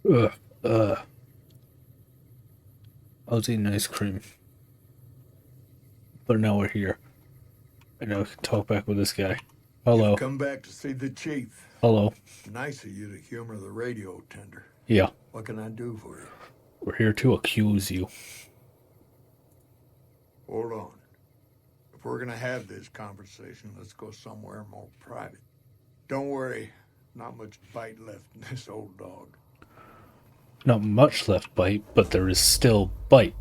Ugh, uh, I was eating ice cream, but now we're here. And now we can talk back with this guy. You've Hello. come back to see the chief. Hello. Nice of you to humor the radio tender. Yeah, What can I do for you? we're here to accuse you. Hold on. If we're gonna have this conversation, let's go somewhere more private. Don't worry, not much bite left in this old dog. Not much left bite, but there is still bite.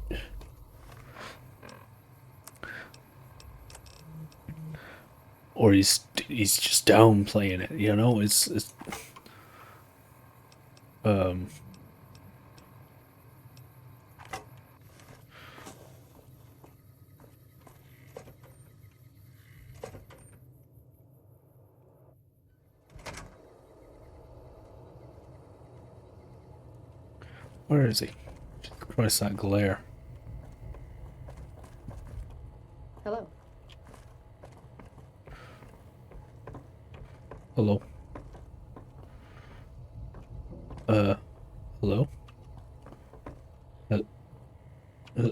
Or he's just downplaying it, you know? It's um where is he? Christ, that glare. Hello. Hello. Uh, hello? Uh, uh,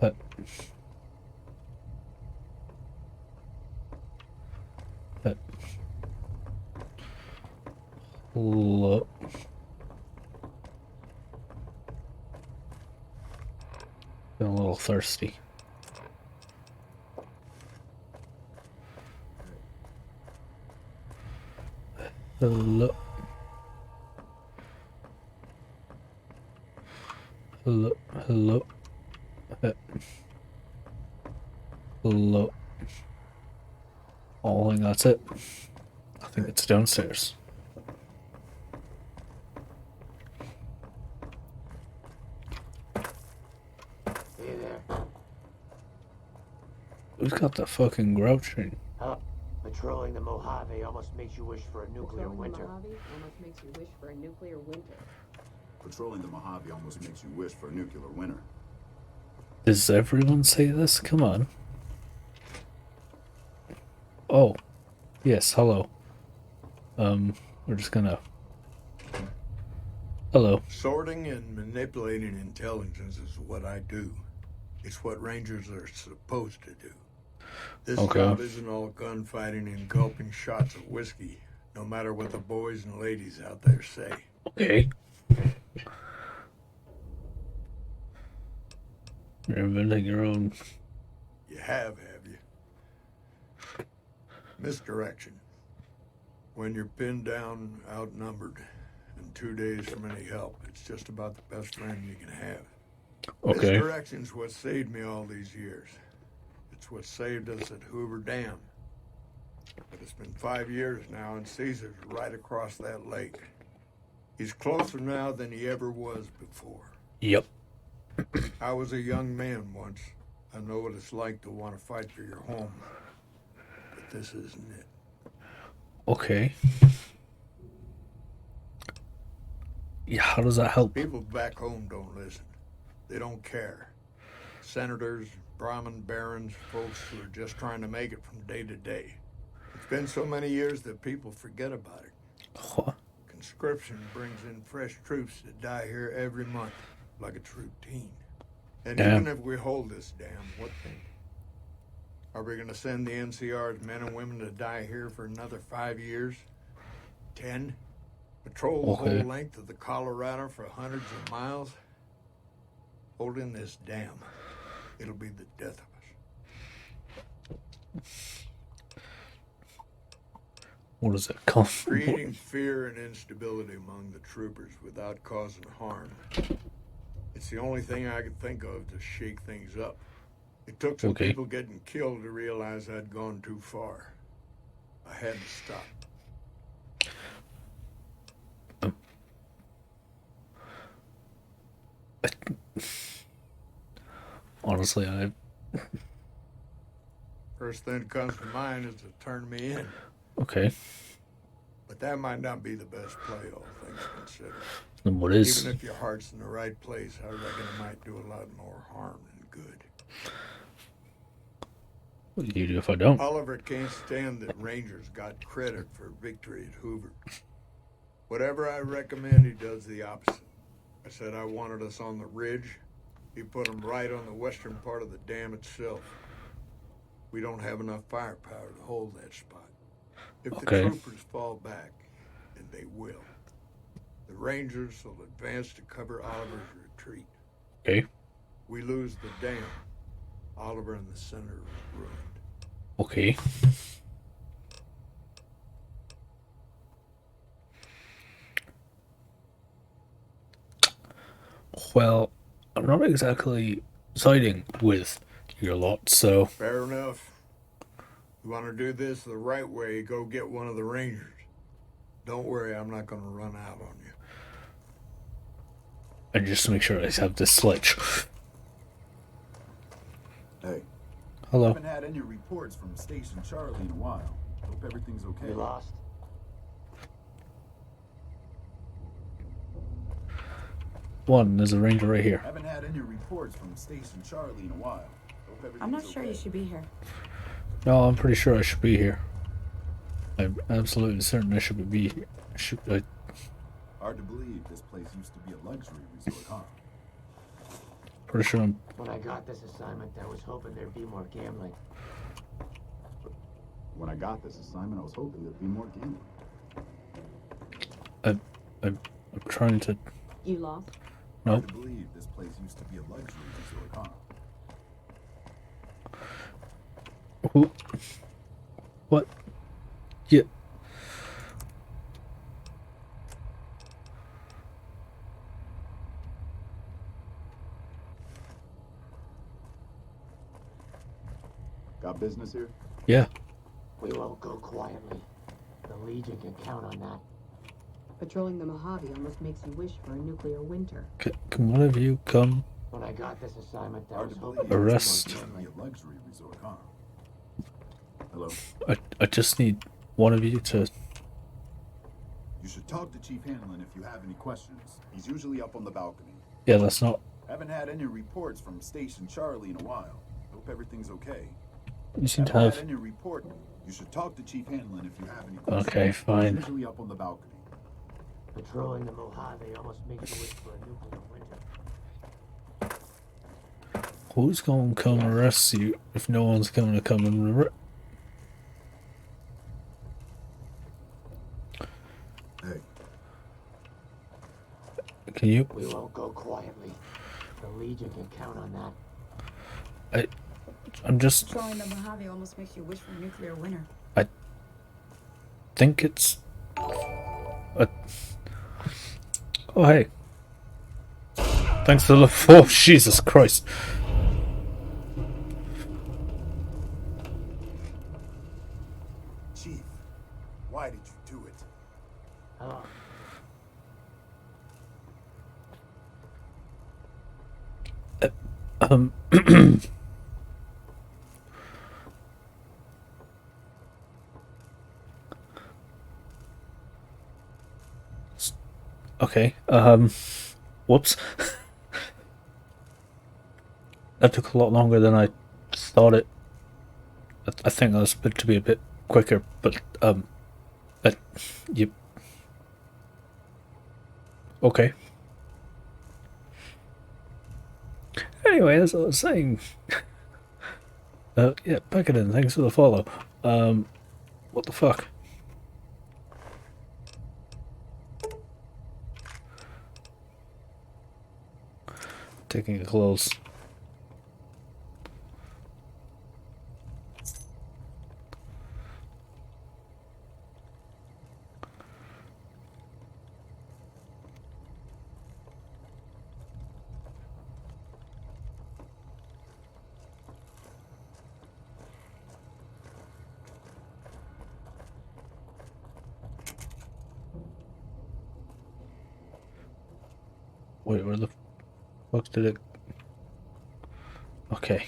uh, uh, hello? Feeling a little thirsty. Hello? Hello? Hello? Uh, hello? Oh, I think that's it. I think it's downstairs. Hey there. Who's got the fucking grouching? Huh? Patrolling the Mojave almost makes you wish for a nuclear Patrolling the winter. Mojave almost makes you wish for a nuclear winter. Patrolling the Mojave almost makes you wish for a nuclear winter. Does everyone say this? Come on. Oh, yes, hello. We're just gonna... Hello. Sorting and manipulating intelligence is what I do. It's what Rangers are supposed to do. This Okay. job isn't all gunfighting and gulping shots of whiskey, no matter what the boys and ladies out there say. Okay. You're inventing your own... You have you? Misdirection. When you're pinned down, outnumbered, and 2 days from any help, it's just about the best friend you can have. Okay. Misdirection's what saved me all these years. It's what saved us at Hoover Dam. But it's been 5 years now, and Caesar's right across that lake. He's closer now than he ever was before. Yep. I was a young man once. I know what it's like to want to fight for your home. But this isn't it. Okay. Yeah, how does that help? People back home don't listen. They don't care. Senators, Brahmin barons, folks who are just trying to make it from day to day. It's been so many years that people forget about it. What? Conscription brings in fresh troops that die here every month, like it's routine. And Damn. even if we hold this dam, what then? Are we going to send the NCR's men and women to die here for another 5 years? 10? Patrol the Okay. whole length of the Colorado for hundreds of miles? Holding this dam, it'll be the death of us. What does it come? Creating fear and instability among the troopers without causing harm. It's the only thing I could think of to shake things up. It took some Okay. people getting killed to realize I'd gone too far. I had to stop. Honestly, I... First thing that comes to mind is to turn me in. Okay. But that might not be the best play, all things considered. Then what is? Even if your heart's in the right place, I reckon it might do a lot more harm than good. What do you do if I don't? Oliver can't stand that Rangers got credit for victory at Hoover. Whatever I recommend, he does the opposite. I said I wanted us on the ridge. He put them right on the western part of the dam itself. We don't have enough firepower to hold that spot. If the Okay. troopers fall back, and they will, the Rangers will advance to cover Oliver's retreat. Okay. We lose the dam. Oliver in the center is ruined. Okay. Well, I'm not exactly siding with your lot, so Fair enough. You want to do this the right way, go get one of the Rangers. Don't worry, I'm not going to run out on you. and just make sure I have this sledge. Hey, Hello. haven't had any reports from Station Charlie in a while. Hope everything's okay. You lost? One, there's a ranger right here. Haven't had any reports from Station Charlie in a while. Hope everything's I'm not sure okay. you should be here. No, I'm pretty sure I should be here. I'm absolutely certain I should be here. Hard to believe this place used to be a luxury resort, huh? Pretty sure I'm. When I got this assignment, I was hoping there'd be more gambling. When I got this assignment, I was hoping there'd be more gambling. I'm trying to. You lost? Nope. Hard to believe this place used to be a luxury resort, huh? Who? What? Yeah. Got business here? Yeah. We won't go quietly. The Legion can count on that. Patrolling the Mojave almost makes you wish for a nuclear winter. Can one of you come? When I got this assignment, I Hard was to hoping believe there'd be Arrest. more this used to be gambling. a luxury resort, huh? Hello? I just need one of you to. You should talk to Chief Hanlon if you have any questions. He's usually up on the balcony. Yeah, that's not. Haven't had any reports from Station Charlie in a while. Hope everything's okay. You seem to Haven't have. had any report. You should talk to Chief Hanlon if you have any questions. Okay, fine. He's usually up on the balcony. Patrolling the Mojave almost makes you wish for a nuclear winter. Who's going to come arrest you if no one's going to come and Hey, Can you? We won't go quietly. The Legion can count on that. I'm just. Patrolling the Mojave almost makes you wish for a nuclear winter. Think it's. Oh, hey. Thanks for the. Oh, Jesus Christ. Chief, why did you do it? Hello. Um. Okay. Whoops. That took a lot longer than I thought it. I think that was meant to be a bit quicker, but you. Okay. Anyway, as I was saying. Yeah, back it in. Thanks for the follow. What the fuck? Taking it close. Wait, where the fuck did it? Okay.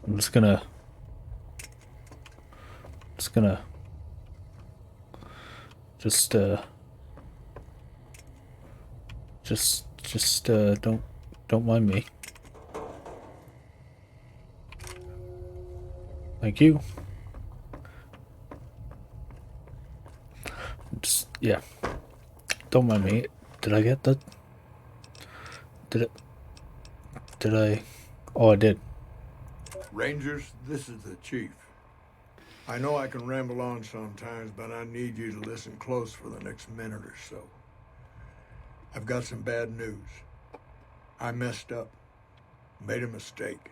I'm just gonna don't mind me. Thank you. Just, yeah. Don't mind me. Did I get that? Did it? Did I? Oh, I did. Rangers, this is the chief. I know I can ramble on sometimes, but I need you to listen close for the next minute or so. I've got some bad news. I messed up. Made a mistake.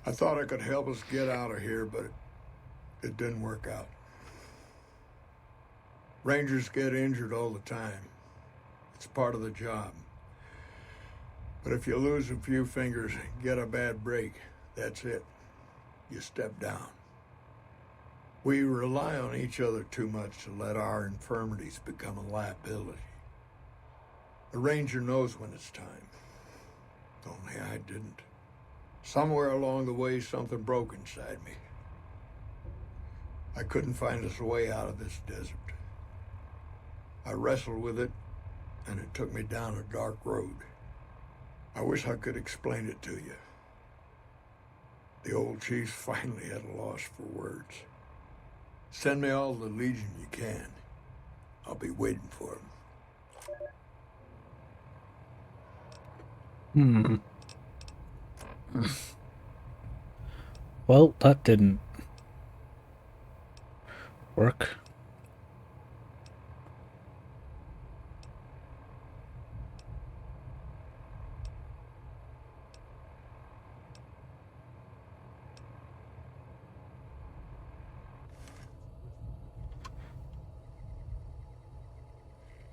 I thought I could help us get out of here, but it didn't work out. Rangers get injured all the time. It's part of the job. But if you lose a few fingers, get a bad break, that's it. You step down. We rely on each other too much to let our infirmities become a liability. The Ranger knows when it's time. Only I didn't. Somewhere along the way, something broke inside me. I couldn't find us a way out of this desert. I wrestled with it, and it took me down a dark road. I wish I could explain it to you. The old chief's finally at a loss for words. Send me all the Legion you can. I'll be waiting for him. Well, that didn't work.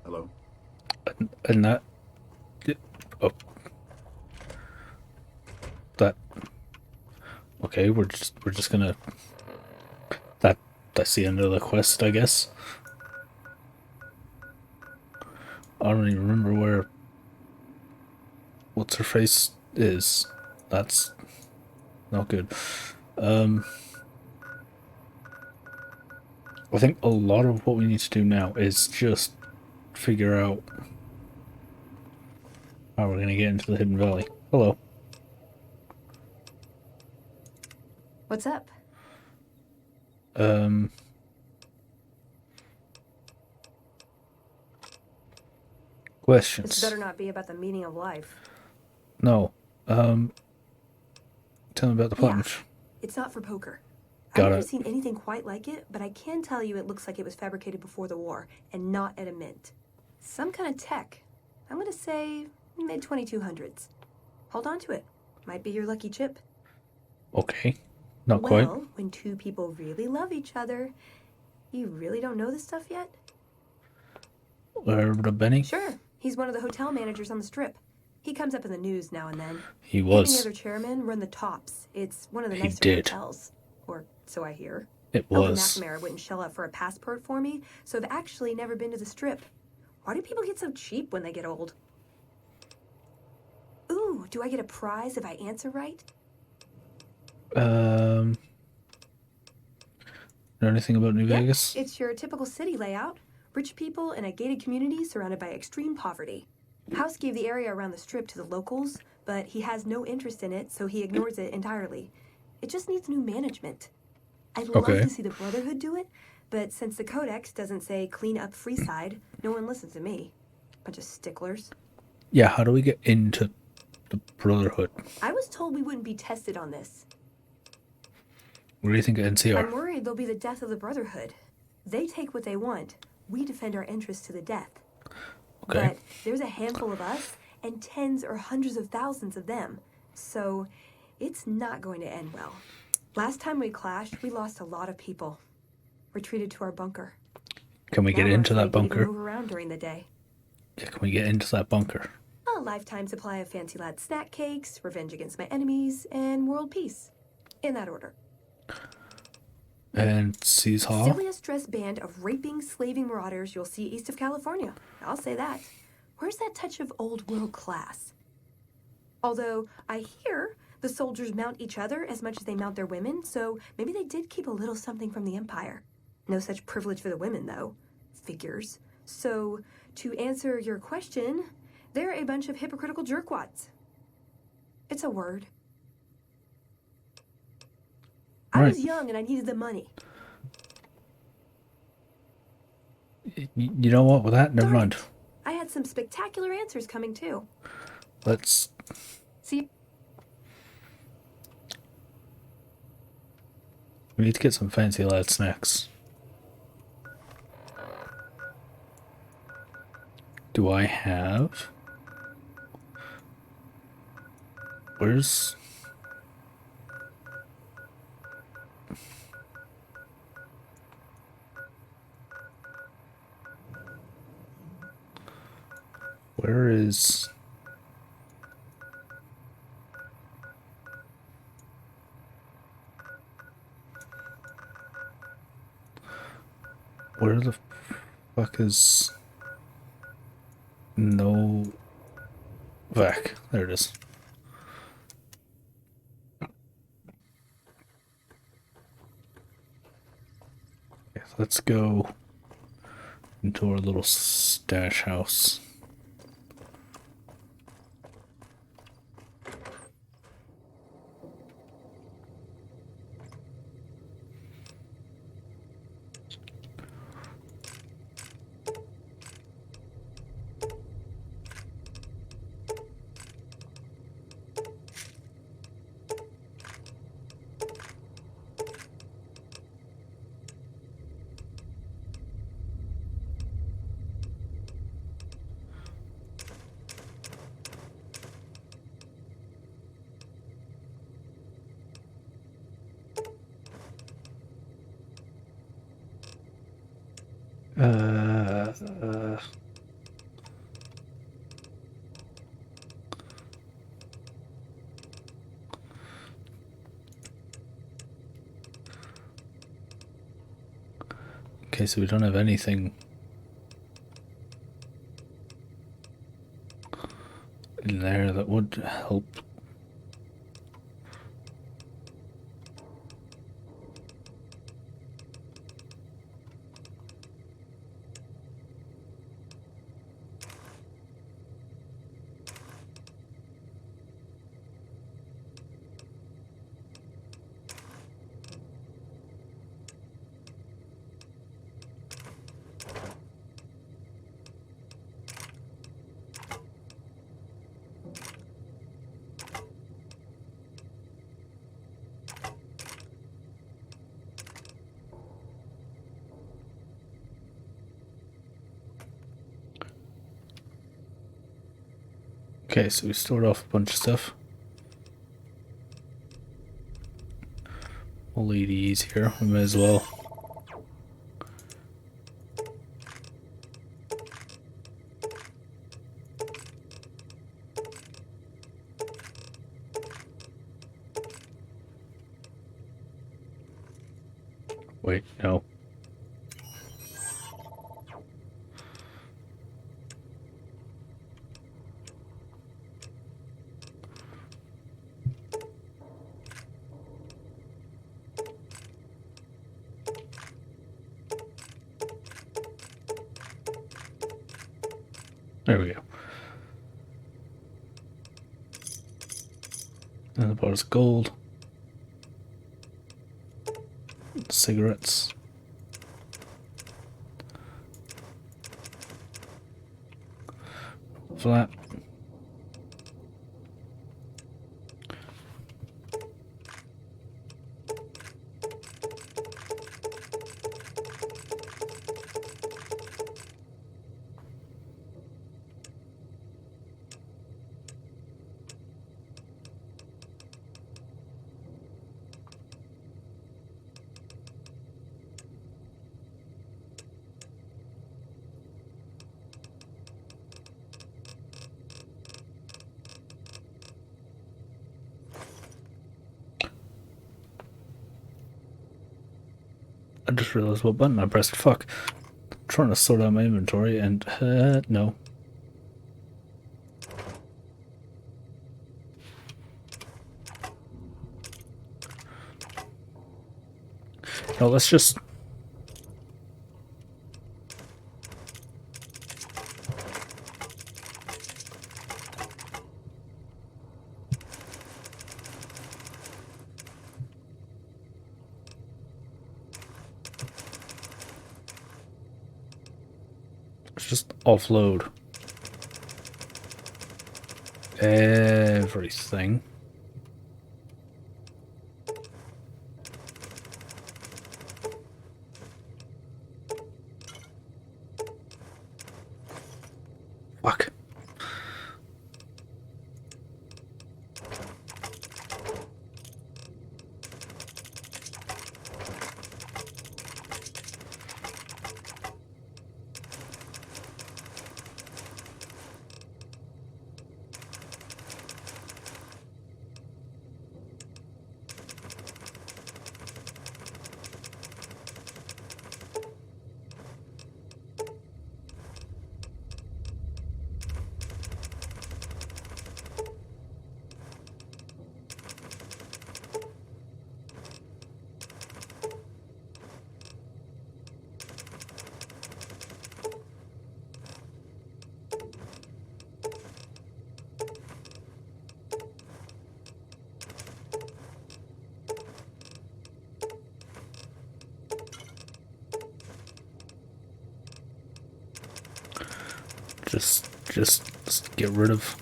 Hello? And that... Oh. That... Okay, we're just gonna... That's the end of the quest, I guess. I don't even remember where... What's her face is. That's... not good. I think a lot of what we need to do now is just figure out how we're gonna get into the Hidden Valley. Hello. What's up? Questions. This better not be about the meaning of life. No. Tell me about the punch. It's not for poker. Got I've never it. seen anything quite like it, but I can tell you it looks like it was fabricated before the war, and not at a mint. Some kind of tech. I'm gonna say mid-2200s. Hold on to it. Might be your lucky chip. Okay. Not quite. Well, when two people really love each other, you really don't know this stuff yet? Benny? Sure. He's one of the hotel managers on the Strip. He comes up in the news now and then. He He and the was. other chairman run the Tops. It's one of the He nicer did. hotels. Or so I hear. It Elder was. McNamara wouldn't shell out for a passport for me, so I've actually never been to the Strip. Why do people get so cheap when they get old? Ooh, do I get a prize if I answer right? Know anything about New Yep, Vegas? it's your typical city layout. Rich people in a gated community surrounded by extreme poverty. House gave the area around the Strip to the locals, but he has no interest in it, so he ignores it entirely. It just needs new management. I'd love Okay. to see the Brotherhood do it, but since the Codex doesn't say clean up Freeside, no one listens to me. Bunch of sticklers. Yeah, how do we get into the Brotherhood? I was told we wouldn't be tested on this. What do you think of I'm NCR? worried there'll be the death of the Brotherhood. They take what they want. We defend our interests to the death. Okay. But there's a handful of us and tens or hundreds of thousands of them. So it's not going to end well. Last time we clashed, we lost a lot of people. Retreated to our bunker. Can we Now get we're into that afraid to even bunker? move around during the day. Yeah, can we get into that bunker? A lifetime supply of Fancy Lad snack cakes, revenge against my enemies, and world peace. In that order. And Seas Hall? Silliest dressed band of raping, slaving marauders you'll see east of California. I'll say that. Where's that touch of old world class? Although, I hear the soldiers mount each other as much as they mount their women, so maybe they did keep a little something from the Empire. No such privilege for the women, though. Figures. So, to answer your question, they're a bunch of hypocritical jerkwads. It's a word. I was Right. young and I needed the money. You know what? With that, never Darn mind. it. I had some spectacular answers coming too. Let's. See, We need to get some fancy lad snacks. Do I have? Where's? Where is? Where the fuck is? No. Vac. There it is. Okay, let's go into our little stash house. Uh, okay, so we don't have anything in there that would help. Okay, so we stored off a bunch of stuff. We'll leave these here. We may as well. Wait, no. There we go. And the bar's gold. Cigarettes. Flat. I just realized what button I pressed. Fuck. I'm trying to sort out my inventory and no. No, let's just. Let's just offload everything. Fuck. Just get rid of.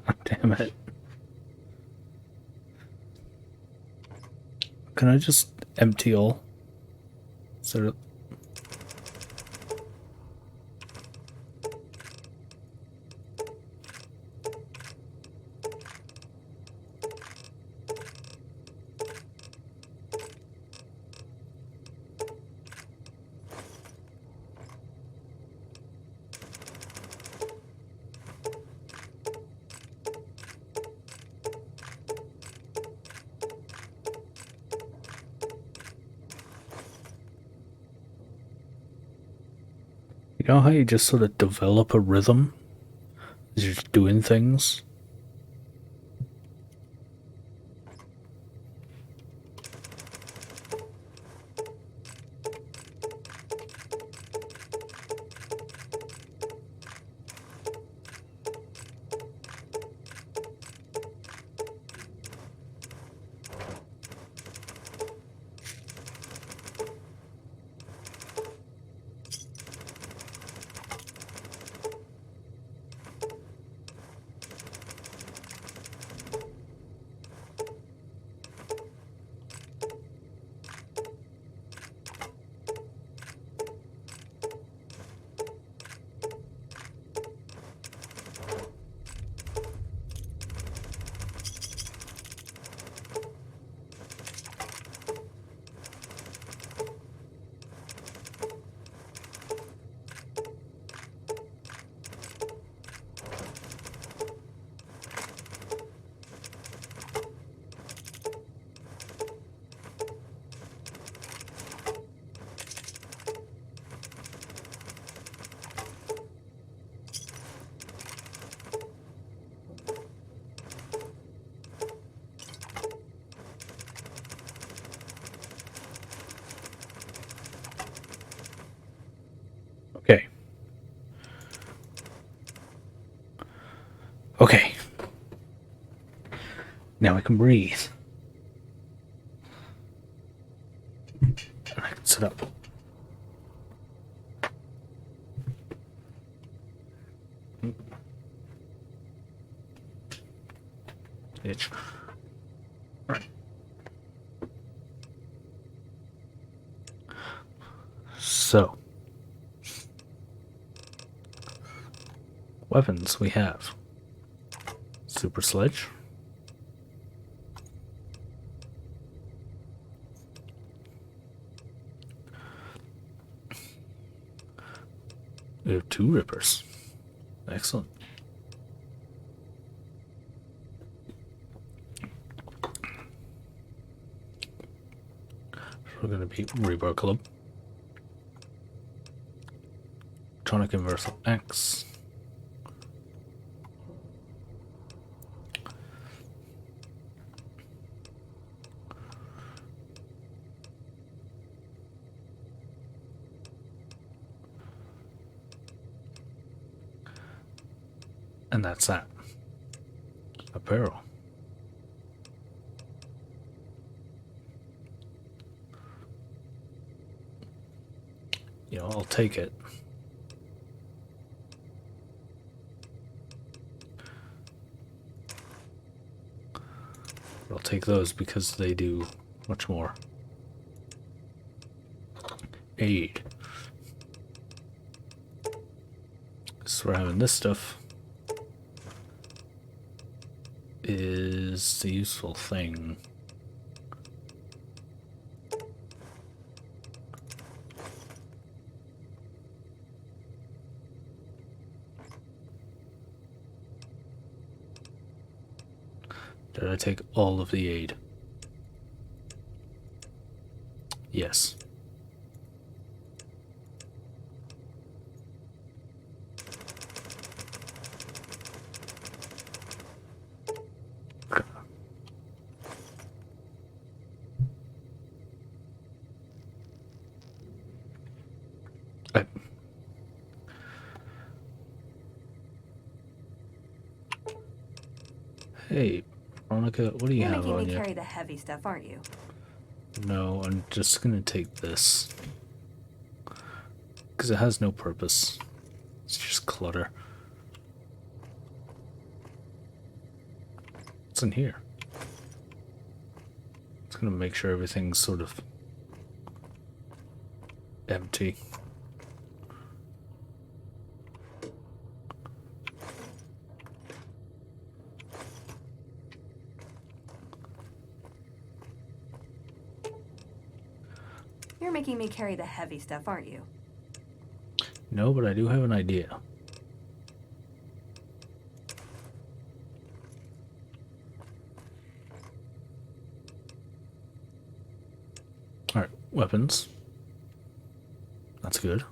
God damn it. Can I just empty all? So you know how you just sort of develop a rhythm as you're just doing things? Okay. Okay. Now I can breathe. And I can sit up. Itch. Alright. So, weapons we have super sledge, we have 2 rippers. Excellent. We're gonna be Rebar Club. electronic universal X. And that's that. Apparel. You know, I'll take it. I'll take those because they do much more. Aid. So we're having this stuff is the useful thing. Did I take all of the aid? Yes. I, hey, Veronica, what do you You're have making on me you? carry the heavy stuff, aren't you? No, I'm just gonna take this. Because it has no purpose. It's just clutter. What's in here? It's gonna make sure everything's sort of empty. You're making me carry the heavy stuff, aren't you? No, but I do have an idea. Alright, weapons. That's good.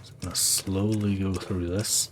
So I'm gonna slowly go through this.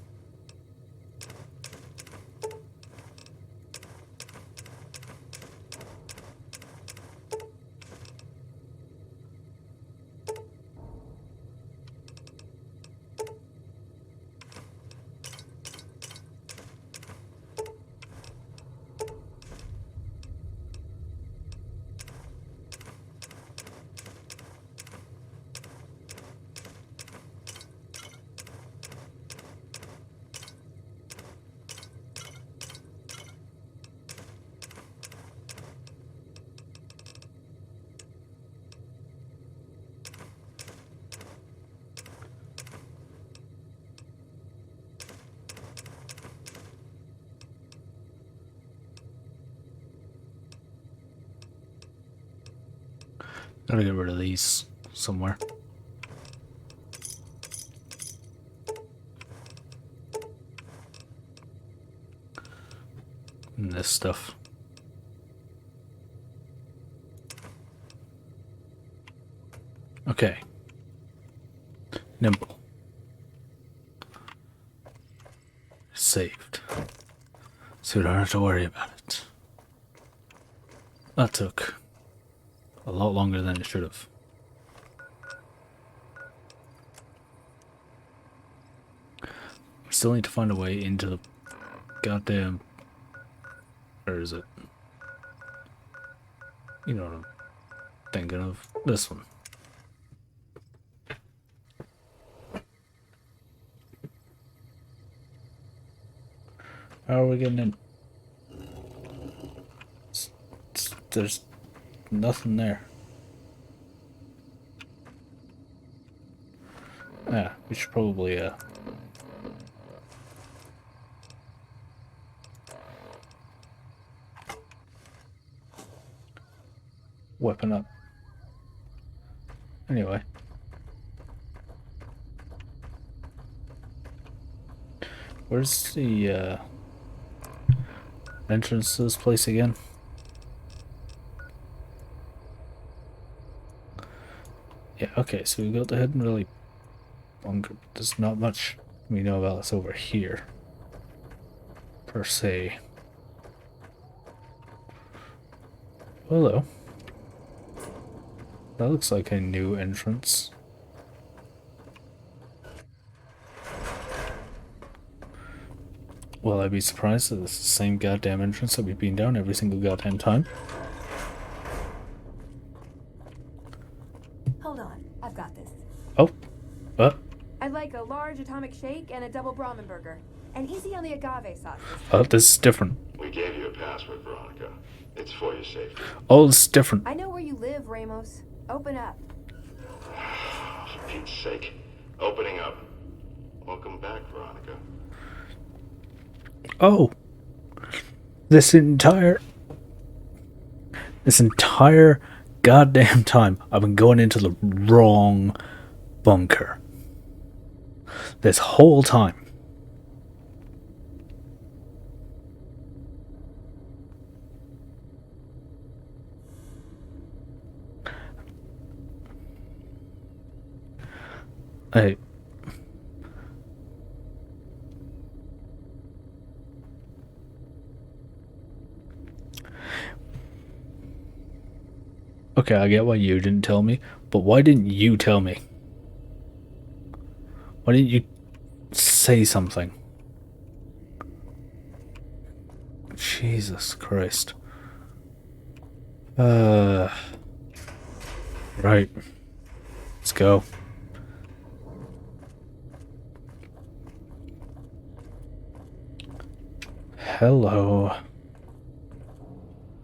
Gotta get rid of these somewhere. And this stuff. Okay. Nimble. Saved. So we don't have to worry about it. That took a lot longer than it should have. We still need to find a way into the goddamn... Where is it? You know what I'm thinking of. This one. How are we getting in? There's nothing there. Yeah, we should probably weapon up. Anyway. Where's the entrance to this place again? Yeah, okay, so we got the Hidden Valley bunker. There's not much we know about this over here, per se. Hello. That looks like a new entrance. Will I be surprised that it's the same goddamn entrance that we've been down every single goddamn time? Hold on, I've got this. Oh. I'd like a large atomic shake and a double Brahmin burger. And easy on the agave sauce. This is different. We gave you a password, Veronica. It's for your safety. Oh, it's different. I know where you live, Ramos. Open up. For Pete's sake. Opening up. Welcome back, Veronica. Oh. This entire goddamn time I've been going into the wrong bunker. This whole time. Okay, I get why you didn't tell me, but why didn't you tell me? Why didn't you say something? Jesus Christ. Right. Let's go. Hello.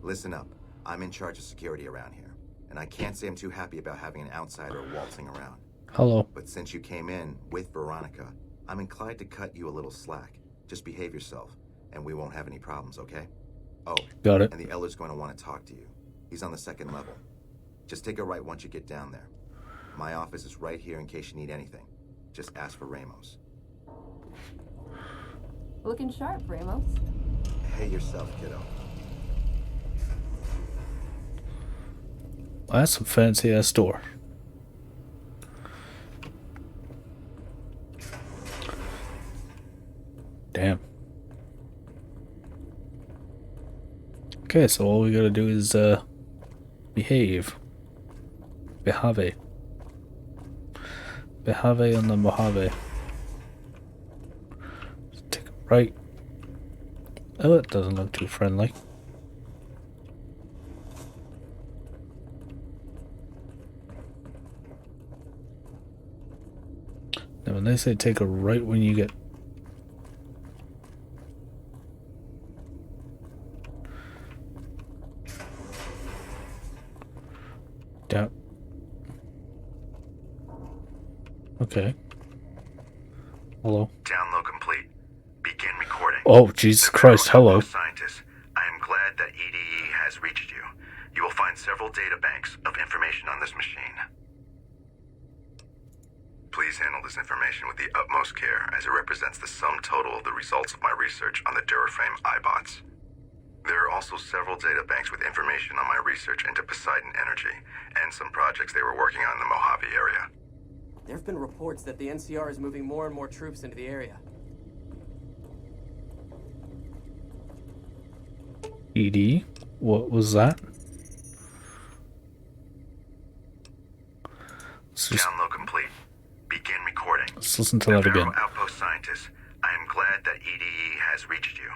Listen up. I'm in charge of security around here, and I can't say I'm too happy about having an outsider waltzing around. Hello. But since you came in with Veronica, I'm inclined to cut you a little slack. Just behave yourself, and we won't have any problems, okay? Oh, got it. And the Elder's going to want to talk to you. He's on the 2nd level. Just take a right once you get down there. My office is right here in case you need anything. Just ask for Ramos. Looking sharp, Ramos. Behave yourself, kiddo. That's a fancy ass door. Damn. Okay, so all we gotta do is behave. Behave. Behave on the Mojave. Just take a right. Oh, it doesn't look too friendly. Now when they say take a right when you get... down. Okay. Hello. Download complete. Begin recording. Oh, Jesus Christ, hello. Scientists, I am glad that EDE has reached you. You will find several data banks of information on this machine. Please handle this information with the utmost care, as it represents the sum total of the results of my research on the Duraframe iBots. There are also several data banks with information on my research into Poseidon Energy, and some projects they were working on in the Mojave area. There have been reports that the NCR is moving more and more troops into the area. ED? What was that? Download complete. Begin recording. Let's listen to that again. Outpost scientists, I am glad that EDE has reached you.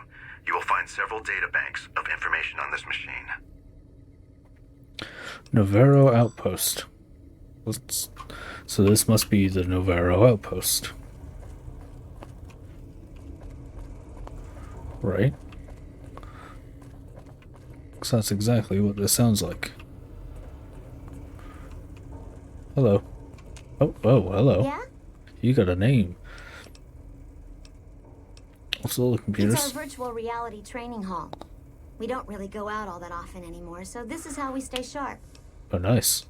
You will find several data banks of information on this machine. Navarro Outpost. So this must be the Navarro Outpost. Right? Because that's exactly what this sounds like. Hello. Oh, hello. Yeah? You got a name. What's all the computers? It's our virtual reality training hall. We don't really go out all that often anymore, so this is how we stay sharp. Oh, nice.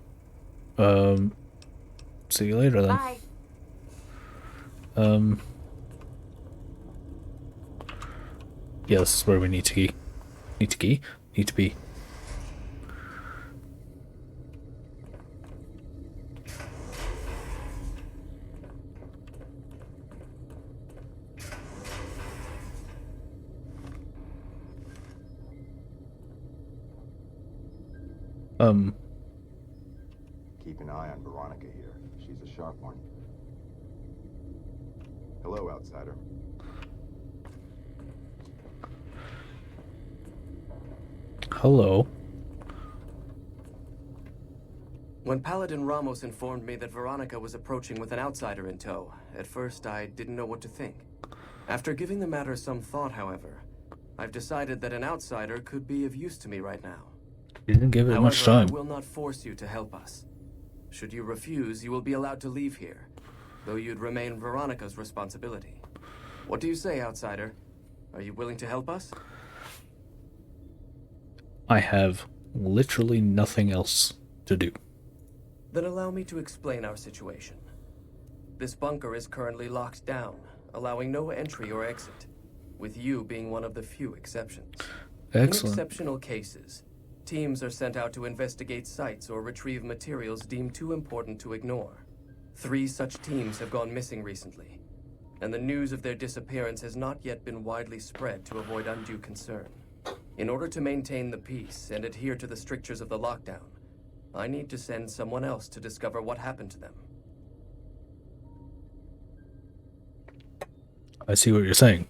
See you later then. Bye. Yeah, this is where we need to be. Need to be. Keep an eye on Veronica here. She's a sharp one. Hello, outsider. Hello. When Paladin Ramos informed me that Veronica was approaching with an outsider in tow, at first I didn't know what to think. After giving the matter some thought, however, I've decided that an outsider could be of use to me right now. You didn't give it However, much time. I will not force you to help us. Should you refuse, you will be allowed to leave here, though you'd remain Veronica's responsibility. What do you say, outsider? Are you willing to help us? I have literally nothing else to do. Then allow me to explain our situation. This bunker is currently locked down, allowing no entry or exit, with you being one of the few exceptions. Excellent. In exceptional cases, teams are sent out to investigate sites or retrieve materials deemed too important to ignore. 3 such teams have gone missing recently, and the news of their disappearance has not yet been widely spread to avoid undue concern. In order to maintain the peace and adhere to the strictures of the lockdown, I need to send someone else to discover what happened to them. I see what you're saying.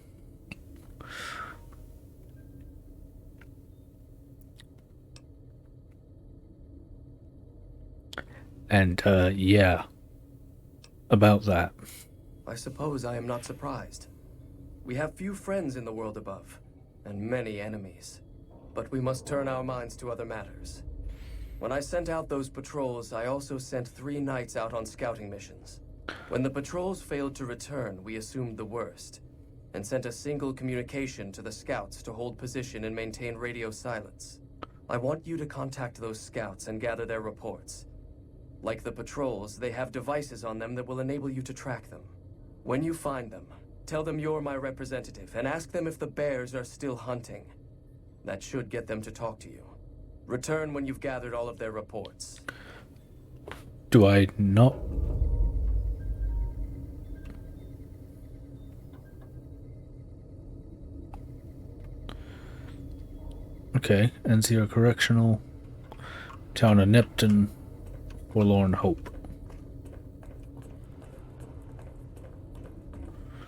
And, yeah. About that. I suppose I am not surprised. We have few friends in the world above, and many enemies. But we must turn our minds to other matters. When I sent out those patrols, I also sent 3 knights out on scouting missions. When the patrols failed to return, we assumed the worst, and sent a single communication to the scouts to hold position and maintain radio silence. I want you to contact those scouts and gather their reports. Like the patrols, they have devices on them that will enable you to track them. When you find them, tell them you're my representative and ask them if the bears are still hunting. That should get them to talk to you. Return when you've gathered all of their reports. Do I not? Okay, NCR Correctional, Town of Neptune, Forlorn Hope.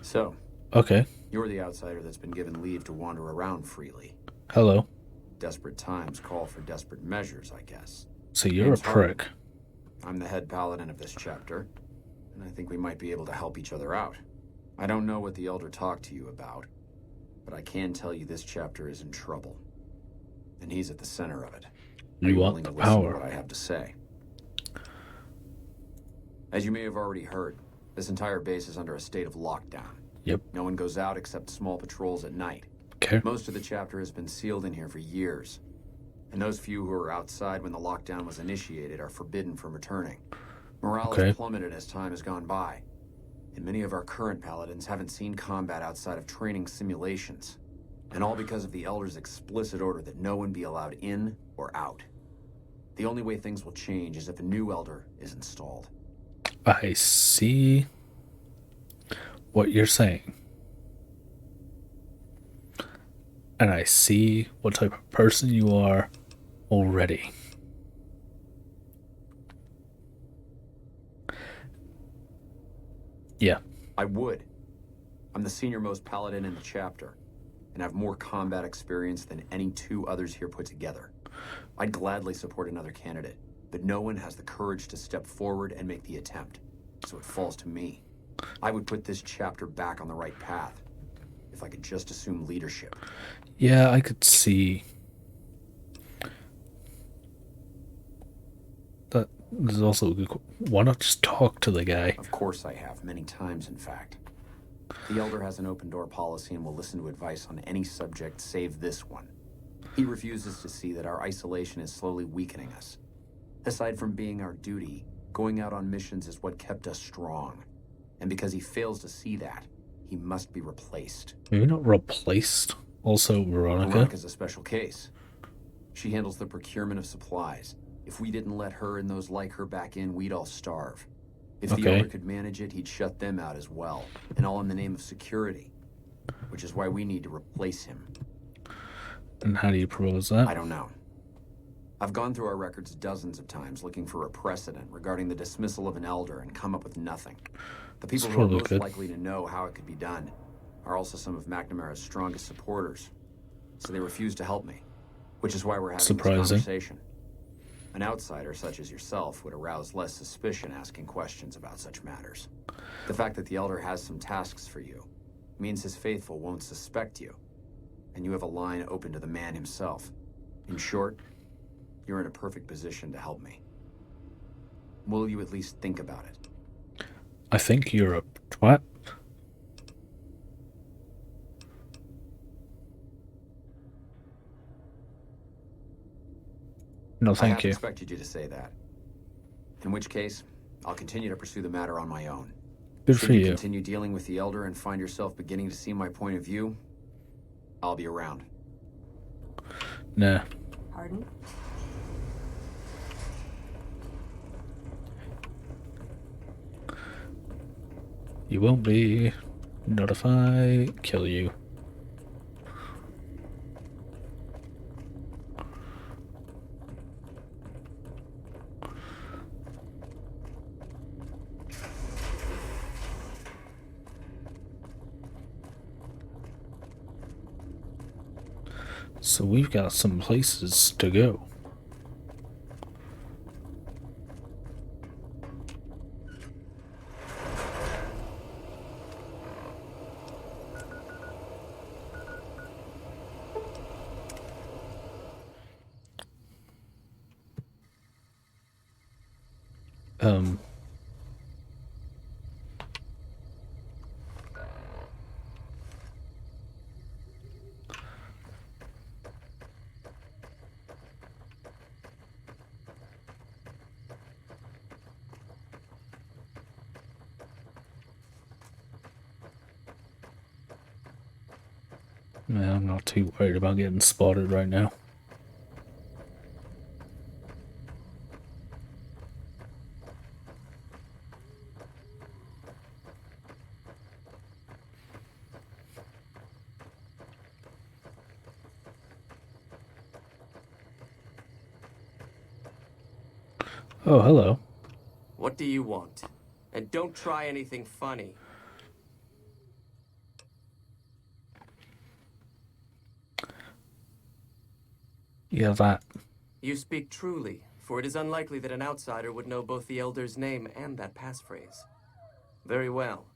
So, Okay, you're the outsider that's been given leave to wander around freely. hello. Desperate times call for desperate measures, I guess. So you're a Name's Harden. prick. I'm the head paladin of this chapter, and I think we might be able to help each other out. I don't know what the Elder talked to you about, but I can tell you this chapter is in trouble. And he's at the center of it. Are You willing want the to listen to power. what I have to say? As you may have already heard, this entire base is under a state of lockdown. Yep. No one goes out except small patrols at night. Okay. Most of the chapter has been sealed in here for years. And those few who were outside when the lockdown was initiated are forbidden from returning. Morale has plummeted as time has gone by. And many of our current paladins haven't seen combat outside of training simulations. And all because of the Elder's explicit order that no one be allowed in or out. The only way things will change is if a new Elder is installed. I see what you're saying. And I see what type of person you are already. Yeah. I would. I'm the senior-most paladin in the chapter, and have more combat experience than any 2 others here put together. I'd gladly support another candidate, but no one has the courage to step forward and make the attempt, so it falls to me. I would put this chapter back on the right path, if I could just assume leadership. Yeah, I could see that. There's also a good. Why not just talk to the guy? Of course I have, many times in fact. The Elder has an open-door policy and will listen to advice on any subject save this one. He refuses to see that our isolation is slowly weakening us. Aside from being our duty, going out on missions is what kept us strong. And because he fails to see that, he must be replaced. Maybe not replaced. Also, Veronica. Veronica's a special case. She handles the procurement of supplies. If we didn't let her and those like her back in, we'd all starve. If the Elder could manage it, he'd shut them out as well. And all in the name of security. Which is why we need to replace him. And how do you propose that? I don't know. I've gone through our records dozens of times looking for a precedent regarding the dismissal of an Elder and come up with nothing. The people who are most likely to know how it could be done are also some of McNamara's strongest supporters. So they refuse to help me. Which is why we're having this conversation. An outsider such as yourself would arouse less suspicion asking questions about such matters. The fact that the Elder has some tasks for you means his faithful won't suspect you, and you have a line open to the man himself. In short, you're in a perfect position to help me. Will you at least think about it? I think you're a twat. No, thank you. I expected you to say that. In which case, I'll continue to pursue the matter on my own. Good for you. Continue dealing with the Elder and find yourself beginning to see my point of view, I'll be around. Nah. Pardon? You won't be. Not if I kill you. So we've got some places to go. Yeah, I'm not too worried about getting spotted right now. Oh, hello. What do you want? And don't try anything funny. Yeah, that. You speak truly, for it is unlikely that an outsider would know both the Elder's name and that passphrase. Very well.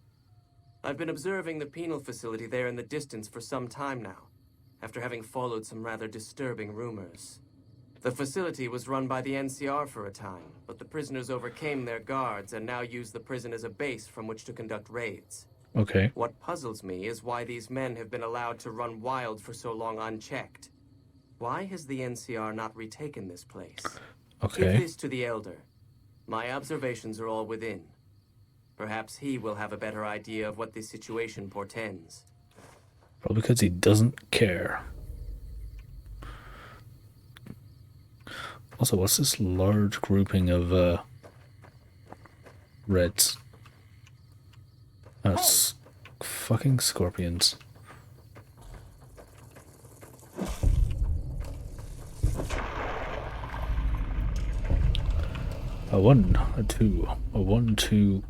I've been observing the penal facility there in the distance for some time now, after having followed some rather disturbing rumors. The facility was run by the NCR for a time, but the prisoners overcame their guards and now use the prison as a base from which to conduct raids. Okay. What puzzles me is why these men have been allowed to run wild for so long unchecked. Why has the NCR not retaken this place? Okay. Give this to the Elder. My observations are all within. Perhaps he will have a better idea of what this situation portends. Probably because he doesn't care. Also, what's this large grouping of reds? That's fucking scorpions. A 1, a 2, a 1, 2.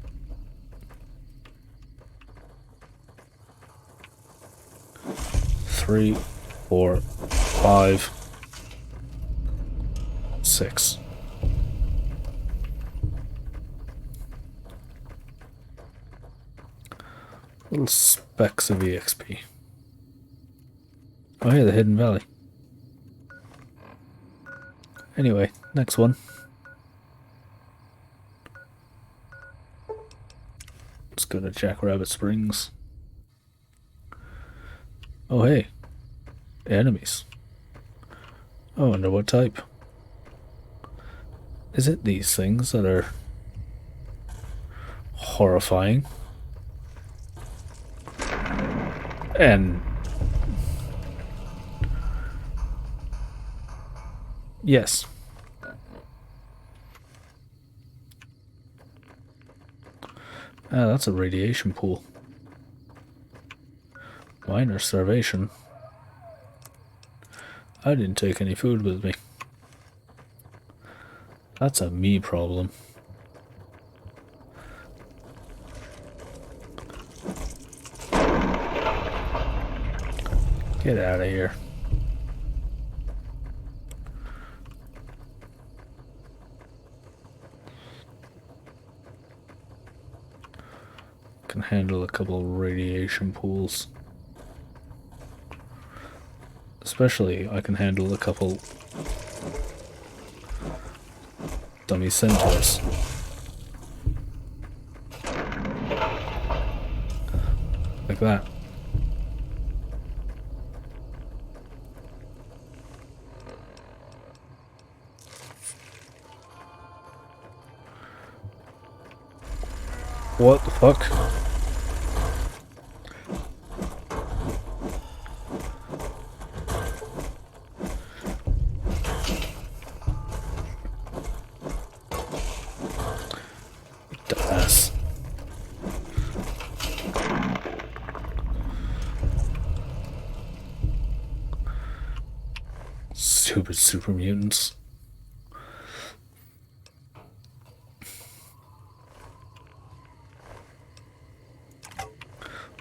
Three, 4, 5, 6. Little specks of EXP. Oh yeah, the Hidden Valley. Anyway, next one. Let's go to Jackrabbit Springs. Oh hey, enemies. I wonder what type. Is it these things that are horrifying? And Yes. Ah, that's a radiation pool. Minor starvation. I didn't take any food with me. That's a me problem. Get out of here. Can handle a couple radiation pools. Especially, I can handle a couple dummy centaurs. Like that. What the fuck? Dumbass. Stupid super mutants.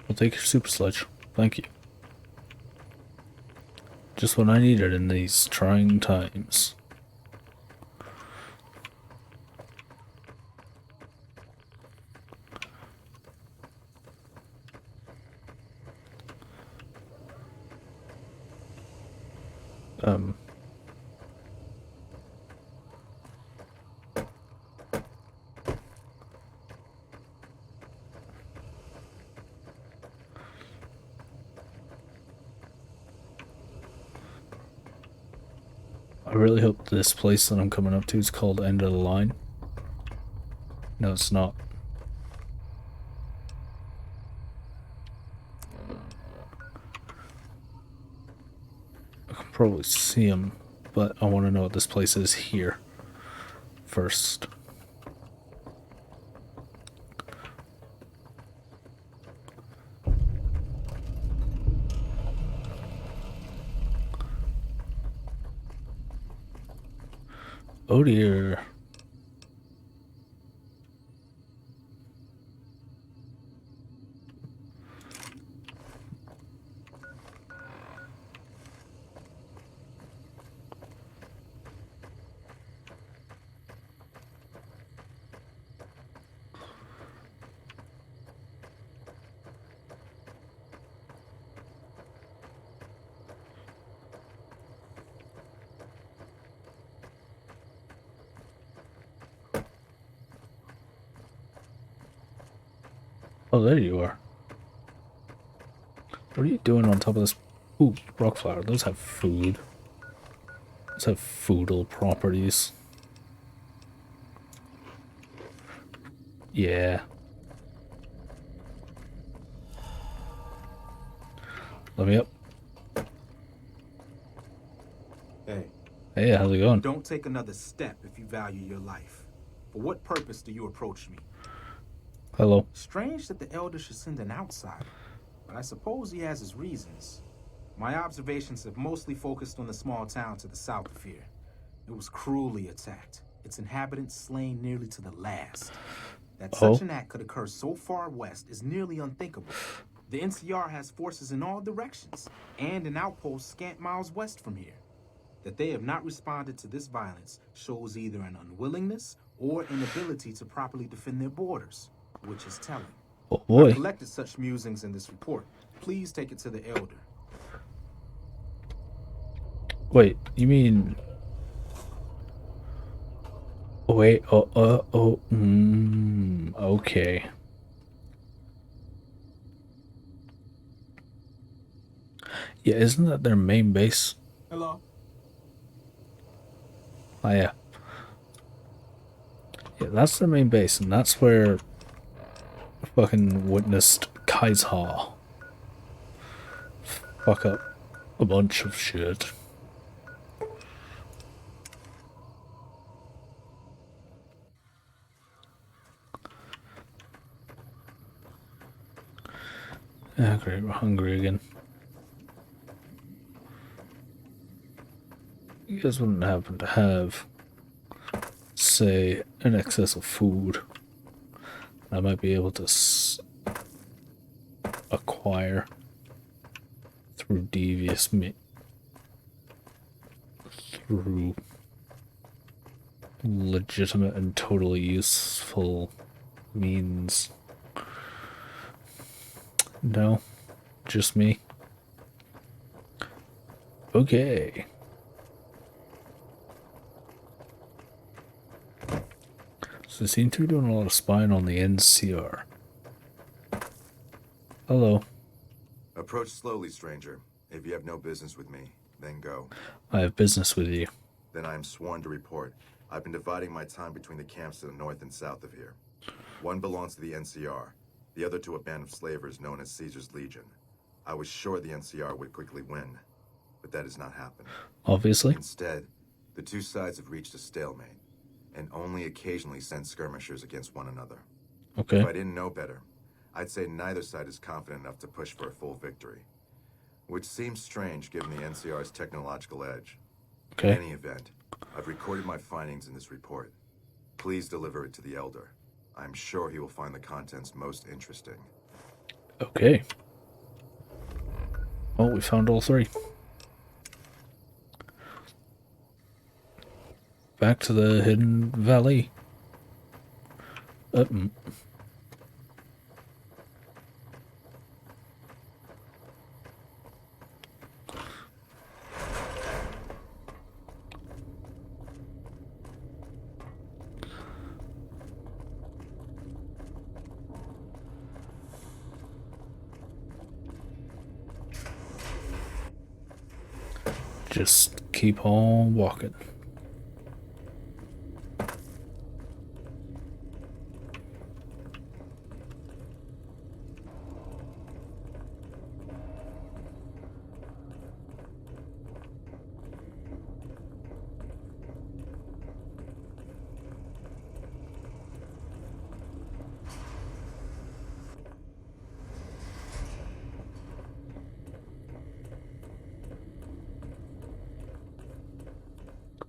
I'll take your super sledge. Thank you. Just what I needed in these trying times. I really hope this place that I'm coming up to is called End of the Line. No, it's not. I can probably see him, but I want to know what this place is here first. Oh dear. Oh, there you are. What are you doing on top of this? Ooh, rock flower. Those have food. Those have foodal properties. Yeah. Let me up. Hey. Hey, how's it going? Don't take another step if you value your life. For what purpose do you approach me? Hello. Strange that the Elder should send an outsider, but I suppose he has his reasons. My observations have mostly focused on the small town to the south of here. It was cruelly attacked, its inhabitants slain nearly to the last. That such an act could occur so far west is nearly unthinkable. The NCR has forces in all directions, and an outpost scant miles west from here. That they have not responded to this violence shows either an unwillingness or inability to properly defend their borders, which is telling. Oh boy. I've collected such musings in this report. Please take it to the Elder. Wait, you mean... Wait, okay. Yeah, isn't that their main base? Hello? Oh, yeah. Yeah, that's their main base, and that's where I fucking witnessed Kaisha fuck up a bunch of shit. Ah, great, we're hungry again. You guys wouldn't happen to have, say, an excess of food I might be able to acquire through through legitimate and totally useful means. No, just me. Okay. So they seem to be doing a lot of spying on the NCR. Hello. Approach slowly, stranger. If you have no business with me, then go. I have business with you. Then I am sworn to report. I've been dividing my time between the camps to the north and south of here. One belongs to the NCR, the other to a band of slavers known as Caesar's Legion. I was sure the NCR would quickly win, but that has not happened. Obviously. Instead, the two sides have reached a stalemate, and only occasionally send skirmishers against one another. Okay. If I didn't know better, I'd say neither side is confident enough to push for a full victory, which seems strange given the NCR's technological edge. Okay. In any event, I've recorded my findings in this report. Please deliver it to the Elder. I'm sure he will find the contents most interesting. Okay. Well, we found all three. Back to the Hidden Valley. Just keep on walking.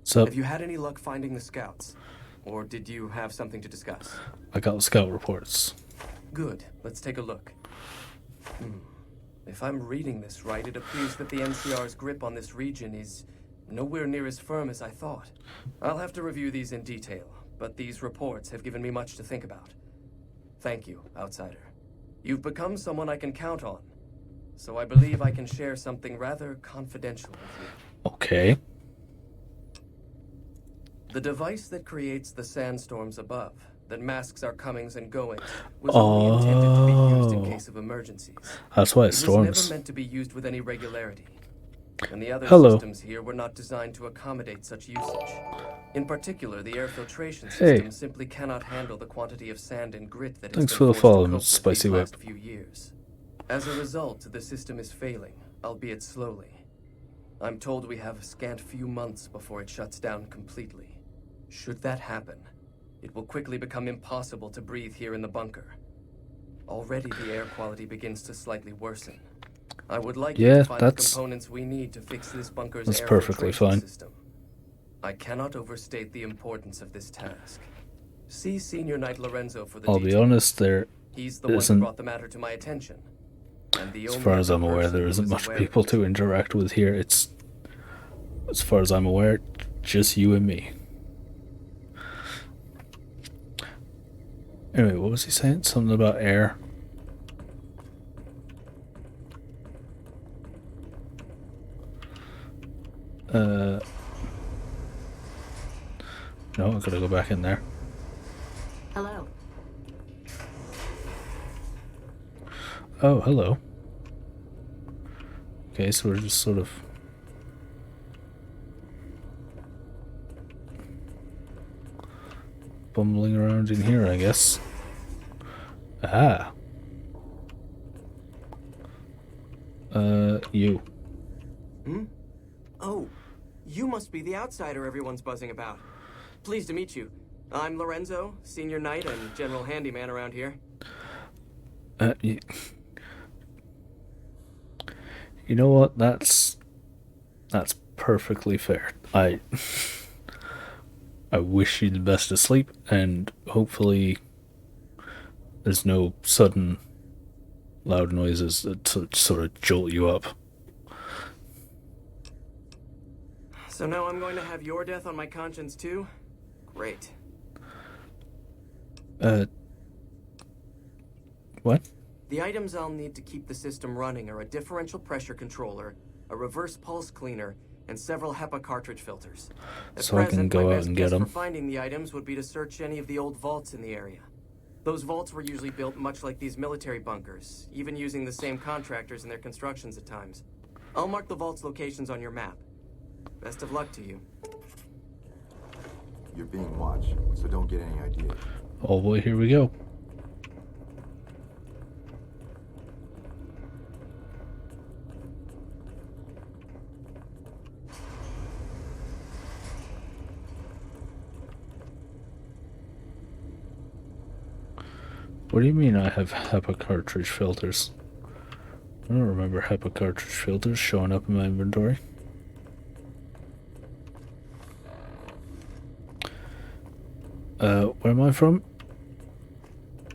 So, have you had any luck finding the scouts? Or did you have something to discuss? I got scout reports. Good. Let's take a look. If I'm reading this right, it appears that the NCR's grip on this region is nowhere near as firm as I thought. I'll have to review these in detail, but these reports have given me much to think about. Thank you, Outsider. You've become someone I can count on, so I believe I can share something rather confidential with you. Okay. The device that creates the sandstorms above, that masks our comings and goings, was only intended to be used in case of emergencies. That's why it storms. It was never meant to be used with any regularity. And the other systems here were not designed to accommodate such usage. In particular, the air filtration system simply cannot handle the quantity of sand and grit that has been forced to cope with Spicy these Whip. last few years. As a result, the system is failing, albeit slowly. I'm told we have a scant few months before it shuts down completely. Should that happen, it will quickly become impossible to breathe here in the bunker. Already the air quality begins to slightly worsen. I would like you to find the components we need to fix this bunker's air filtration system. I cannot overstate the importance of this task. See Senior Knight Lorenzo for the details. I'll be honest, He's the one who brought the matter to my attention. And as far as I'm aware, there isn't much people to interact with here. It's, as far as I'm aware, just you and me. Anyway, what was he saying? Something about air. No, I gotta go back in there. Hello. Oh, hello. Okay, so we're just sort of... bumbling around in here, I guess. Ah. You. Oh, you must be the outsider everyone's buzzing about. Pleased to meet you. I'm Lorenzo, Senior Knight and General Handyman around here. You know what? That's perfectly fair. I wish you the best of sleep, and hopefully there's no sudden loud noises that sort of jolt you up. So now I'm going to have your death on my conscience too? Great. What? The items I'll need to keep the system running are a differential pressure controller, a reverse pulse cleaner, and several HEPA cartridge filters. At So I can present, go my out best and guess get them. for finding the items would be to search any of the old vaults in the area. Those vaults were usually built much like these military bunkers, even using the same contractors in their constructions at times. I'll mark the vault's locations on your map. Best of luck to you. You're being watched, so don't get any ideas. Oh boy, here we go. What do you mean I have HEPA cartridge filters? I don't remember HEPA cartridge filters showing up in my inventory. Where am I from?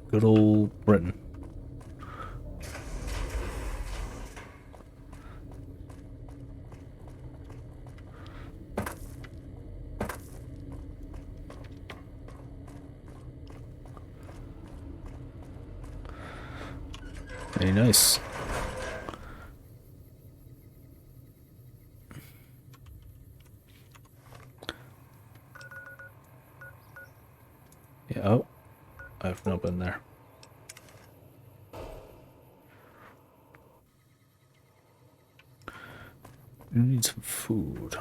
Good old Britain. Very nice. Yeah, oh, I've not been there. You need some food.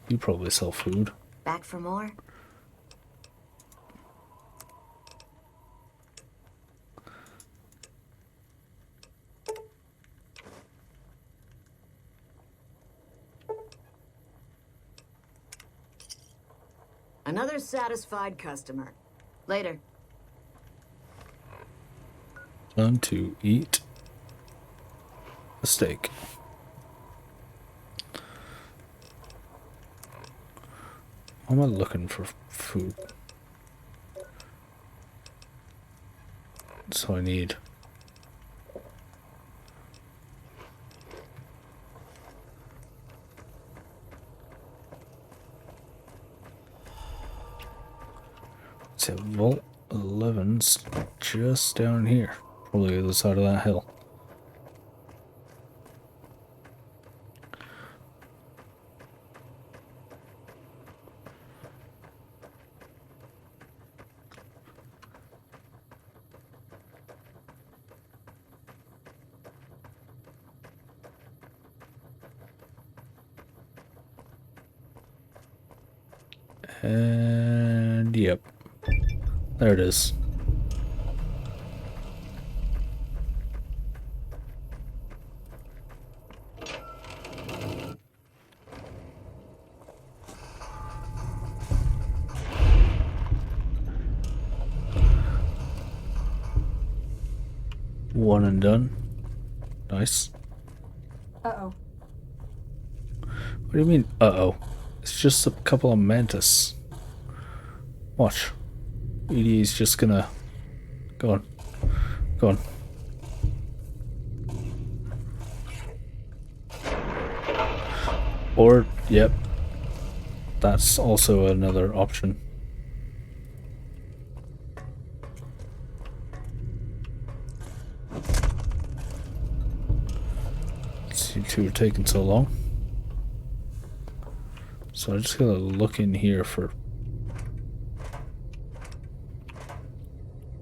You probably sell food. Back for more? Another satisfied customer. Later. Time to eat a steak. Why am I looking for food? So I need. So Vault 11's just down here, probably the other side of that hill. And yep, there it is. One and done. Nice. Uh-oh. What do you mean, uh-oh? It's just a couple of mantis. Watch. ED's just gonna... Go on. Go on. Or, yep. That's also another option. These two are taking so long. So I just gotta look in here for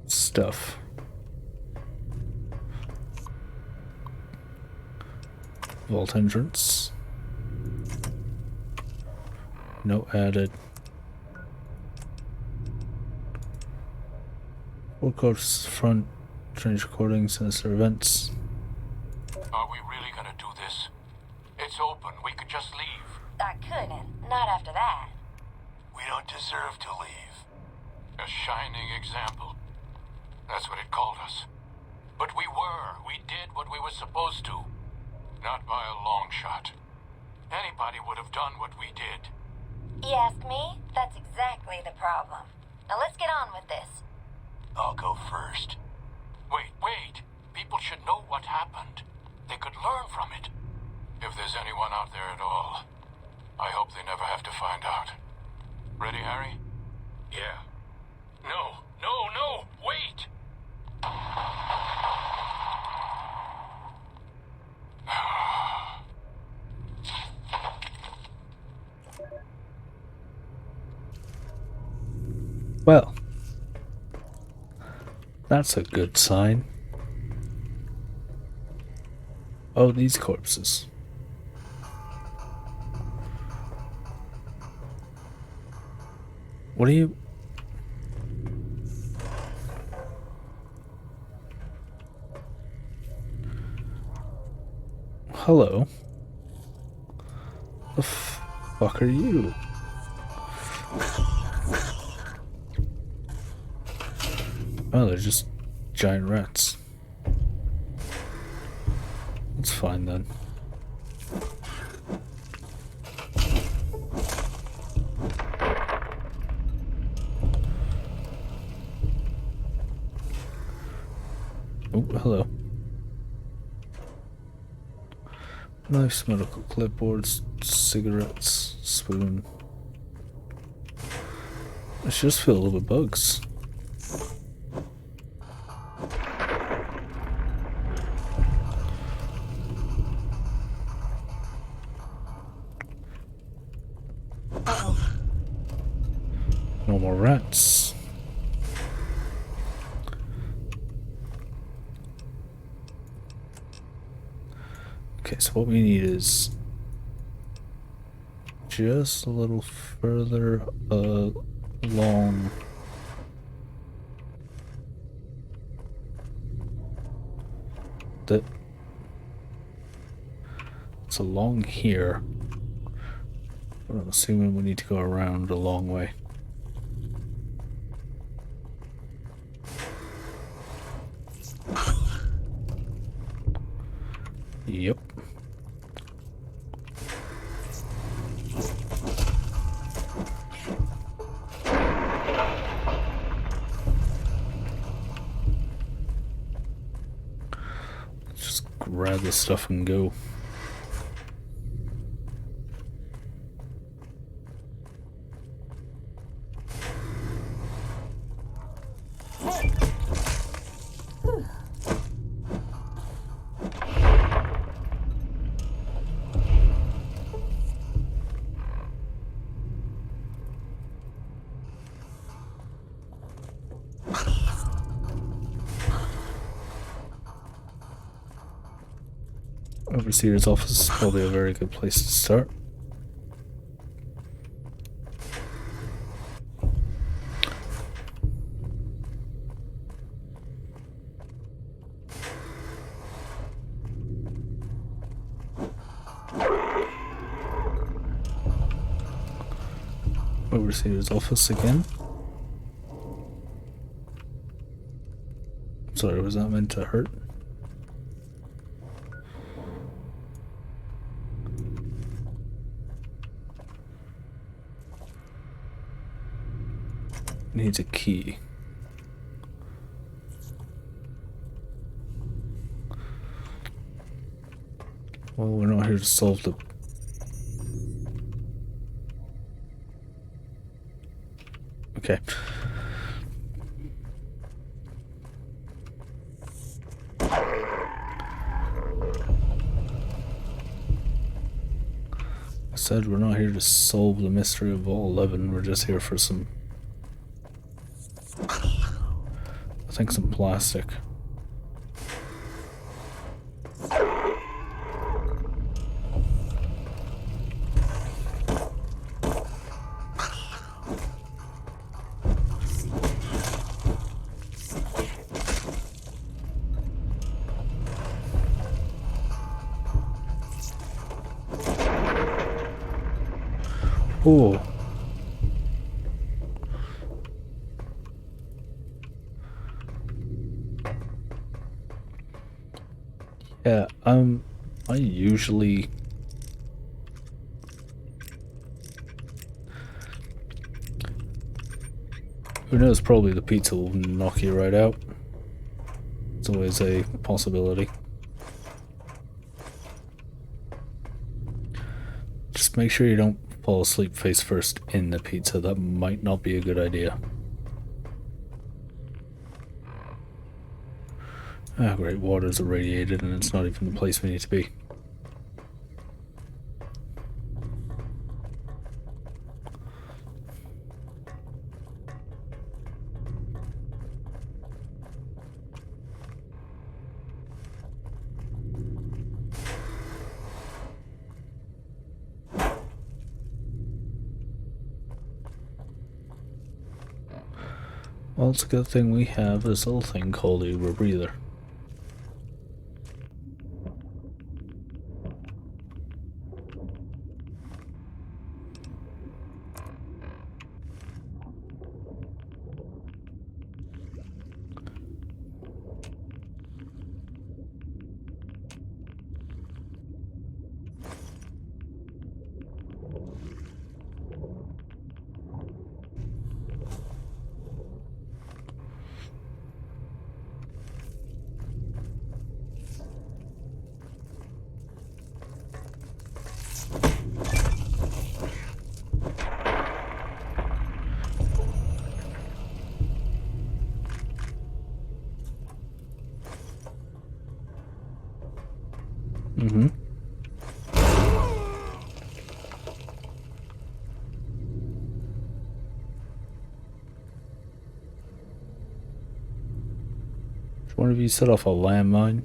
stuff. Vault entrance. No added. Workouts front, strange recordings, sinister events. Are we really gonna do this? It's open. We could just leave. I couldn't. Not after that. We don't deserve to leave. A shining example. That's what it called us. But we were. We did what we were supposed to. Not by a long shot. Anybody would have done what we did. You ask me? That's exactly the problem. Now let's get on with this. I'll go first. Wait. People should know what happened. They could learn from it. If there's anyone out there at all, I hope they never have to find out. Ready, Harry? Yeah. No, wait! Well, that's a good sign. Oh, these corpses. What are you... Hello. The fuck are you? Oh, they're just giant rats. That's fine then. Oh, hello. Knives, medical clipboards, cigarettes, spoon. It's just filled with bugs. No more rats. Okay, so what we need is just a little further along. It's along here. But I'm assuming we need to go around a long way. Yep. Let's just grab this stuff and go. Overseer's office is probably a very good place to start. Overseer's office again. Sorry, was that meant to hurt? Needs a key. Well, we're not here to solve the... Okay. I said we're not here to solve the mystery of Vault 11, we're just here for some... I think some plastic. Oh. Yeah, I usually... Who knows, probably the pizza will knock you right out. It's always a possibility. Just make sure you don't fall asleep face first in the pizza. That might not be a good idea. Ah, great, water's irradiated and it's not even the place we need to be. Well, it's a good thing we have this little thing called a rebreather. Mm-hmm. Which one of you set off a landmine?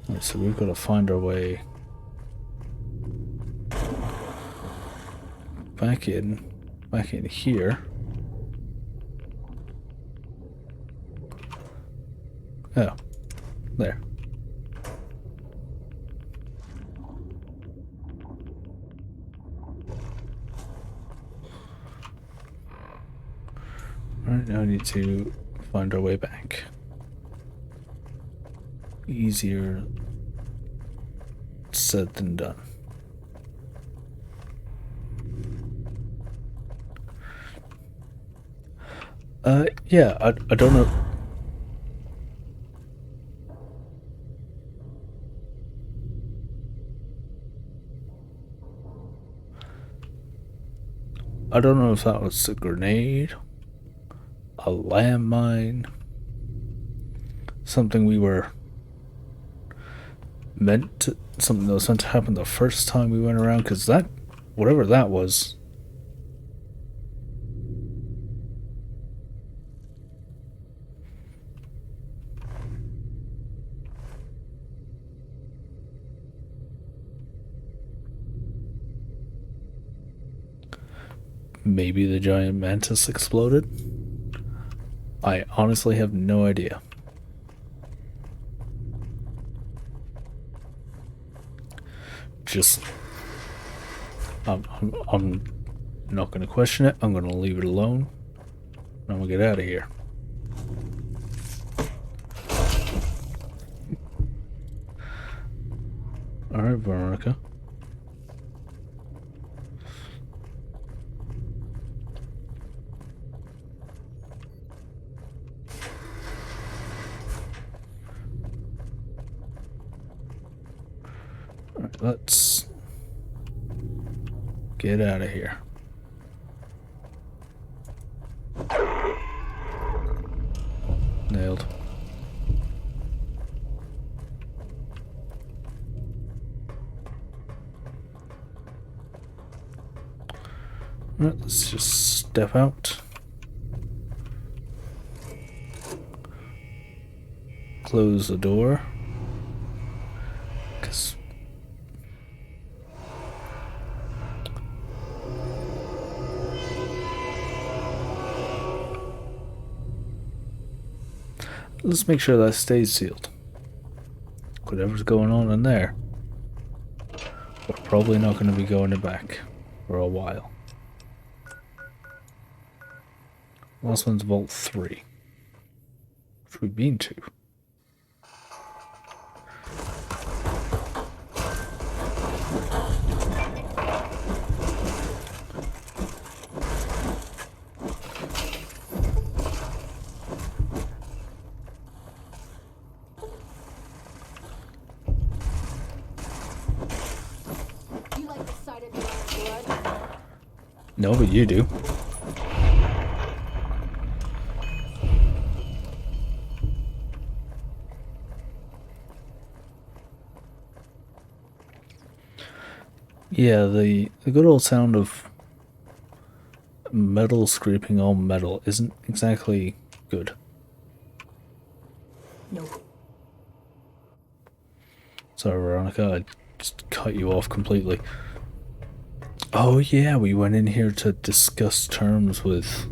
Alright, so we've got to find our way back in here. Oh, there. Alright, now we need to find our way back. Easier said than done. Yeah, I don't know. I don't know if that was a grenade, a landmine, something we were meant to, something that was meant to happen the first time we went around, because that, whatever that was, maybe the giant mantis exploded? I honestly have no idea. Just, I'm not going to question it. I'm going to leave it alone. I'm going to get out of here. Alright, Veronica. Alright, let's get out of here. Nailed. Alright, let's just step out. Close the door. 'Cause Let's make sure that stays sealed. Whatever's going on in there, we're probably not going to be going back for a while. Last one's Vault 3, which we've been to. You like the sight of your own blood? No, but you do. Yeah, the good old sound of metal scraping on metal isn't exactly good. Nope. Sorry, Veronica, I just cut you off completely. Oh yeah, we went in here to discuss terms with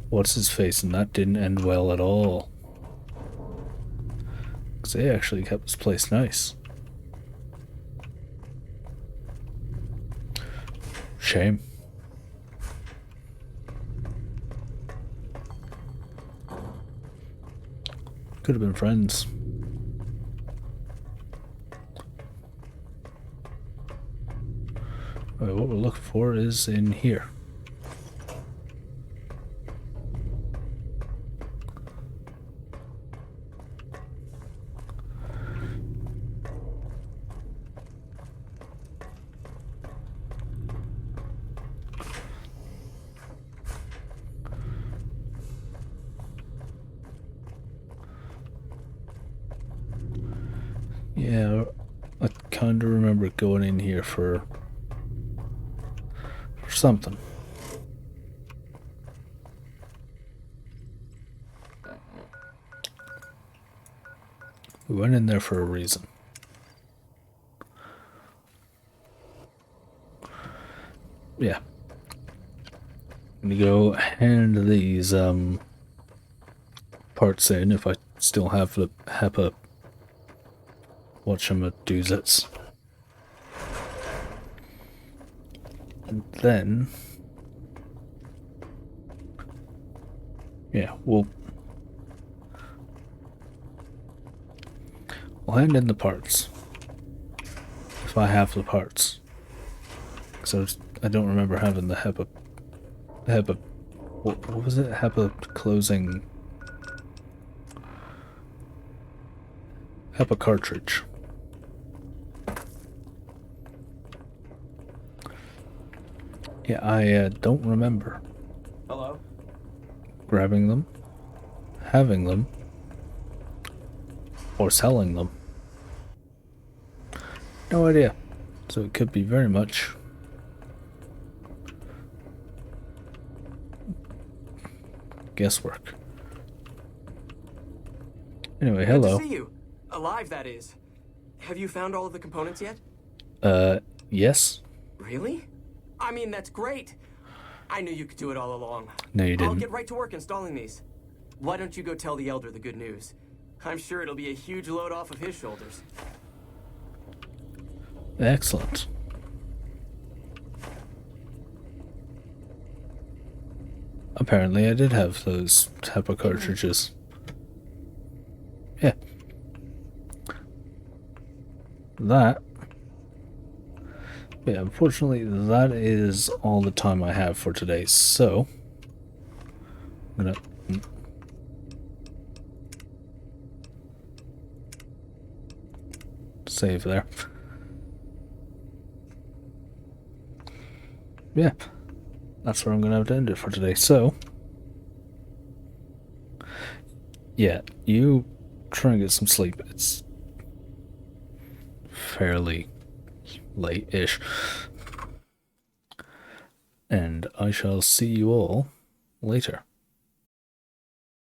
what's-his-face, and that didn't end well at all. Because they actually kept this place nice. Shame. Could have been friends. Alright, what we're looking for is in here. Yeah, I kind of remember going in here for something. We went in there for a reason. Yeah. I'm gonna go hand these parts in if I still have the HEPA whatchamadoozits. And then yeah, we'll hand in the parts if I have the parts. Because I don't remember having the HEPA what was it? HEPA closing HEPA cartridge. Yeah, I don't remember. Hello? Grabbing them, having them, or selling them. No idea. So it could be very much guesswork. Anyway, hello. Good to see you. Alive, that is. Have you found all of the components yet? Yes. Really? I mean, that's great. I knew you could do it all along. No, you didn't. I'll get right to work installing these. Why don't you go tell the Elder the good news? I'm sure it'll be a huge load off of his shoulders. Excellent. Apparently I did have those HEPA cartridges. Yeah. That. Yeah, unfortunately that is all the time I have for today, so I'm gonna save there. Yeah, that's where I'm gonna have to end it for today. So yeah, you try and get some sleep. It's fairly late-ish. And I shall see you all later.